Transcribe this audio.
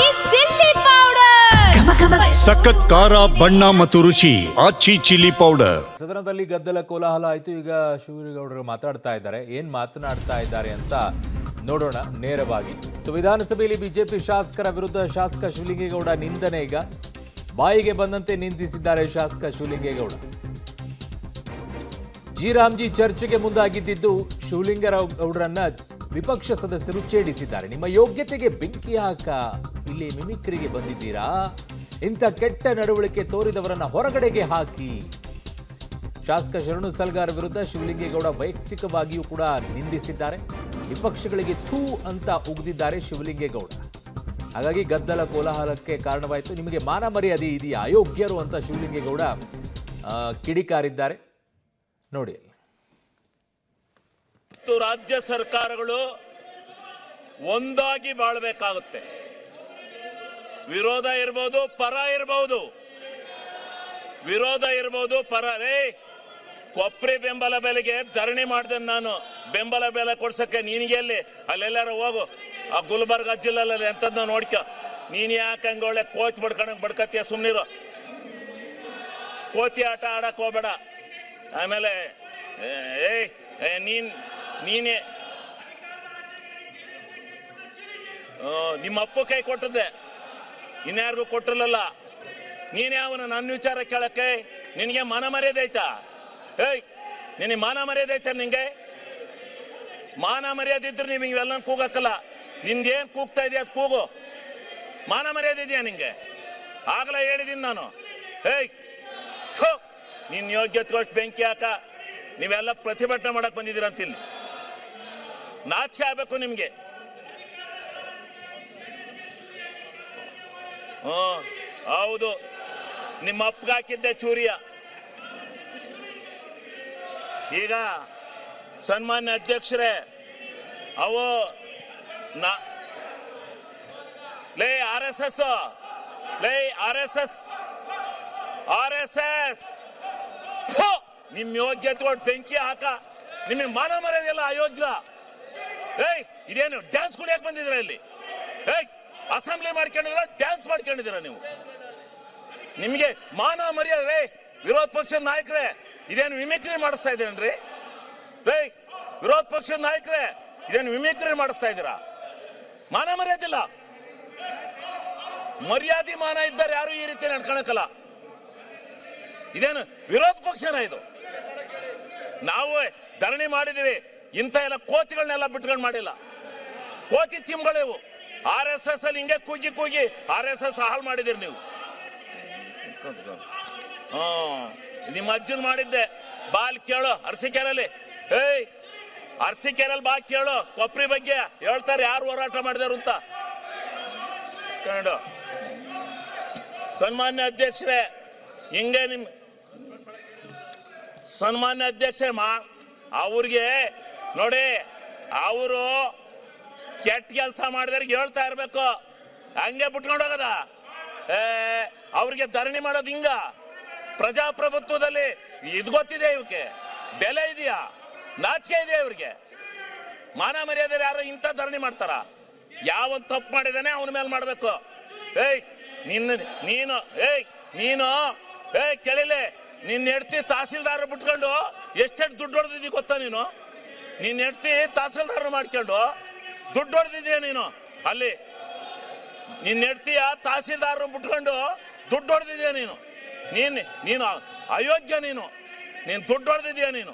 ಆಚಿ chilli powder ಸಖತ್ ಖಾರ ಬಣ್ಣ ಮತ್ತು ರುಚಿ ಆಚಿ ಚಿಲ್ಲಿ ಪೌಡರ್. ಸದನದಲ್ಲಿ ಗದ್ದಲ ಕೋಲಾಹಲ ಆಯಿತು. ಈಗ ಶಿವಲಿಂಗೇಗೌಡರು ಮಾತಾಡ್ತಾ ಇದ್ದಾರೆ. ಏನ್ ಮಾತನಾಡ್ತಾ ಇದ್ದಾರೆ ಅಂತ ನೋಡೋಣ ನೇರವಾಗಿ. ಸೊ ವಿಧಾನಸಭೆಯಲ್ಲಿ ಬಿಜೆಪಿ ಶಾಸಕರ ವಿರುದ್ಧ ಶಾಸಕ ಶಿವಲಿಂಗೇಗೌಡ ನಿಂದನೆ. ಈಗ ಬಾಯಿಗೆ ಬಂದಂತೆ ನಿಂದಿಸಿದ್ದಾರೆ ಶಾಸಕ ಶಿವಲಿಂಗೇಗೌಡ. ಜಿ ಚರ್ಚೆಗೆ ಮುಂದಾಗಿದ್ದು ಶಿವಲಿಂಗೇಗೌಡರನ್ನ ವಿಪಕ್ಷ ಸದಸ್ಯರು ಛೇಡಿಸಿದ್ದಾರೆ. ನಿಮ್ಮ ಯೋಗ್ಯತೆಗೆ ಬೆಂಕಿ ಹಾಕ ಇಲ್ಲಿ ಮಿಮಿಕ್ರಿಗೆ ಬಂದಿದ್ದೀರಾ? ಇಂಥ ಕೆಟ್ಟ ನಡವಳಿಕೆ ತೋರಿದವರನ್ನ ಹೊರಗಡೆಗೆ ಹಾಕಿ. ಶಾಸಕ ಶರಣು ಸಲ್ಗಾರ್ ವಿರುದ್ಧ ಶಿವಲಿಂಗೇಗೌಡ ವೈಯಕ್ತಿಕವಾಗಿಯೂ ಕೂಡ ನಿಂದಿಸಿದ್ದಾರೆ. ವಿಪಕ್ಷಗಳಿಗೆ ಥೂ ಅಂತ ಉಗಿದಿದ್ದಾರೆ ಶಿವಲಿಂಗೇಗೌಡ. ಹಾಗಾಗಿ ಗದ್ದಲ ಕೋಲಾಹಲಕ್ಕೆ ಕಾರಣವಾಯಿತು. ನಿಮಗೆ ಮಾನ ಮರ್ಯಾದೆ ಇದೆಯಾ, ಅಯೋಗ್ಯರು ಅಂತ ಶಿವಲಿಂಗೇಗೌಡ ಕಿಡಿಕಾರಿದ್ದಾರೆ. ನೋಡಿ. ರಾಜ್ಯ ಸರ್ಕಾರಗಳು ಒಂದಾಗಿ ಬಾಳಬೇಕಾಗುತ್ತೆ. ವಿರೋಧ ಇರಬಹುದು, ಪರ ಇರಬಹುದು, ವಿರೋಧ ಇರಬಹುದು, ಪರ. ಕೊಪ್ರಿ ಬೆಂಬಲ ಬೆಲೆಗೆ ಧರಣಿ ಮಾಡಿದೆ ನಾನು. ಬೆಂಬಲ ಬೆಲೆ ಕೊಡ್ಸಕ್ಕೆ ನಿನಗೆ ಎಲ್ಲಿ? ಅಲ್ಲೆಲ್ಲಾರು ಹೋಗು, ಆ ಗುಲ್ಬರ್ಗ ಜಿಲ್ಲೆಯಲ್ಲಿ ಎಂತದ್ದು ನೋಡ್ಕೊ. ನೀನ್ ಯಾಕೆ ಹಂಗ ಒಳ್ಳೆ ಕೋಚ್ ಬಡ್ಕತ್ತೀಯ? ಸುಮ್ನಿರು, ಕೋತಿ ಆಟ ಆಡಕ್ ಹೋಗ್ಬೇಡ. ಆಮೇಲೆ ನೀನೇ ನಿಮ್ಮ ಅಪ್ಪ ಕೈ ಕೊಟ್ಟದ್ದೆ, ಇನ್ಯಾರಿಗೂ ಕೊಟ್ಟಿರಲಿಲ್ಲ. ನೀನೇ ಅವನು ನನ್ನ ವಿಚಾರ ಕೇಳಕ್ಕೆ ನಿನಗೆ ಮಾನ ಮರ್ಯಾದೆ ಐತಾ? ನಿನಗೆ ಮಾನ ಮರ್ಯಾದೆ ಐತ? ನಿಂಗೆ ಮಾನ ಮರ್ಯಾದೆ ಇದ್ರೆ ನೀವು ಇವೆಲ್ಲ ಕೂಗಕ್ಕಲ್ಲ. ನಿಂದೇನ್ ಕೂಗ್ತಾ ಇದೆಯಾ ಅದು ಕೂಗು. ಮಾನ ಮರ್ಯಾದೆ ಇದೆಯಾ ನಿಂಗೆ? ಆಗಲೇ ಹೇಳಿದೀನಿ ನಾನು. ನಿನ್ ಯೋಗ್ಯತೆಗೋಷ್ಟು ಬೆಂಕಿ ಹಾಕ. ನೀವೆಲ್ಲ ಪ್ರತಿಭಟನೆ ಮಾಡಕ್ ಬಂದಿದ್ದೀರ ಅಂತ ಇಲ್ಲಿ ನಾಚಿಕೆ ಆಗ್ಬೇಕು ನಿಮ್ಗೆ. ಹೌದು, ನಿಮ್ಮ ಅಪ್ಪಗೆ ಹಾಕಿದ್ದೆ ಚೂರಿಯ. ಈಗ ಸನ್ಮಾನ್ಯ ಅಧ್ಯಕ್ಷರೇ, ಅವು ಲೇ ಆರ್ ಎಸ್ ಎಸ್, ಲೇ R S S, R S S, ನಿಮ್ ಯೋಗ್ಯತೆಗಳು ಬೆಂಕಿ ಹಾಕ. ನಿಮಗೆ ಮಾನ ಮರ್ಯಾದೆಲ್ಲ ಅಯೋಗ್ಯ. ಇದೇನು ಡ್ಯಾನ್ಸ್ ಕುಡಿಯಕ್ ಬಂದಿದ್ರ ಇಲ್ಲಿ? ಅಸೆಂಬ್ಲಿ ಮಾಡ್ಕೊಂಡಿದ್ರ, ಡ್ಯಾನ್ಸ್ ಮಾಡ್ಕೊಂಡಿದ್ದೀರ ನೀವು? ನಿಮ್ಗೆ ಮಾನ ಮರ್ಯಾದೆ? ವಿರೋಧ ಪಕ್ಷದ ನಾಯಕರೇ, ಇದೇನು ಮಿಮಿಕ್ರಿ ಮಾಡಿಸ್ತಾ ಇದ್ದೇನ್ರಿ? ವಿರೋಧ ಪಕ್ಷದ ನಾಯಕರೇ, ಇದೇನು ಮಿಮಿಕ್ರಿ ಮಾಡಿಸ್ತಾ ಇದ್ದೀರಾ? ಮಾನ ಮರ್ಯಾದಿಲ್ಲ. ಮರ್ಯಾದೆ ಮಾನ ಇದ್ದಾರೆ ಯಾರು ಈ ರೀತಿ ನಡ್ಕೊಳಕಲ್ಲ. ಇದೇನು ವಿರೋಧ ಪಕ್ಷನ ಇದು? ನಾವು ಧರಣಿ ಮಾಡಿದೀವಿ. ಇಂಥ ಎಲ್ಲ ಕೋತಿಗಳನ್ನೆಲ್ಲ ಬಿಟ್ಕೊಂಡು ಮಾಡಿಲ್ಲ. ಕೋತಿ ತಿಮ್ಗಳಿವು. ಆರ್ ಎಸ್ ಎಸ್ ಅಲ್ಲಿ ಹಿಂಗೆ ಕೂಗಿ ಕೂಗಿ ಆರ್ ಎಸ್ ಎಸ್ ಹಾಳು ಮಾಡಿದಿರಿ ನೀವು. ನಿಮ್ಮ ಅಜ್ಜನ್ ಮಾಡಿದ್ದೆ. ಬಾಲ್ ಕೇಳು ಅರಸೀಕೆರೆಯಲ್ಲಿ. ಅರಸೀಕೆರೆಯಲ್ಲಿ ಬಾ ಕೇಳು, ಕೊಪ್ರಿ ಬಗ್ಗೆ ಹೇಳ್ತಾರೆ ಯಾರು ಹೋರಾಟ ಮಾಡಿದಾರು ಅಂತ. ಸನ್ಮಾನ್ಯ ಅಧ್ಯಕ್ಷರೇ, ಹಿಂಗೆ ನಿಮ್ ಸನ್ಮಾನ್ಯ ಅಧ್ಯಕ್ಷರೇ, ಅವ್ರಿಗೆ ನೋಡಿ, ಅವರು ಕೆಟ್ಟ ಕೆಲಸ ಮಾಡಿದವ್ರಿಗೆ ಹೇಳ್ತಾ ಇರ್ಬೇಕು. ಹಂಗೆ ಬಿಟ್ಕೊಂಡು ಹೋಗದ? ಅವ್ರಿಗೆ ಧರಣಿ ಮಾಡೋದು ಹಿಂಗ? ಪ್ರಜಾಪ್ರಭುತ್ವದಲ್ಲಿ ಇದು ಗೊತ್ತಿದೆ, ಇವಕ್ಕೆ ಬೆಲೆ ಇದೆಯಾ? ನಾಚಿಕೆ ಇದೆಯಾ ಇವ್ರಿಗೆ? ಮಾನ ಮರ್ಯಾದೆ ಯಾರು ಇಂಥ ಧರಣಿ ಮಾಡ್ತಾರ? ಯಾವನ್ ತಪ್ಪು ಮಾಡಿದಾನೆ ಅವನ ಮೇಲೆ ಮಾಡ್ಬೇಕು. ನೀನು ಕೇಳಿಲೆ, ನಿನ್ನ ಹೆಂಡ್ತಿ ತಹಸೀಲ್ದಾರ್ ಬಿಟ್ಕೊಂಡು ಎಷ್ಟೆಷ್ಟು ದುಡ್ಡು ಹೊಡೆದಿದ್ದೀ ಗೊತ್ತಾ ನೀನು? ನಿನ್ನ ಹೆಂಡ್ತಿ ತಹಸೀಲ್ದಾರ್ ಮಾಡ್ಕೊಂಡು ದುಡ್ಡು ಹೊಡೆದಿದ್ದೀಯ ನೀನು. ಅಲ್ಲಿ ನಿನ್ನ ಹೆಂಡ್ತಿಯ ತಹಸೀಲ್ದಾರ್ ಬಿಟ್ಕೊಂಡು ದುಡ್ಡು ಹೊಡೆದಿದ್ದೀಯ ನೀನು. ನೀನು ಅಯೋಗ್ಯ. ನೀನು ದುಡ್ಡು ಹೊಡೆದಿದ್ದೀಯ ನೀನು.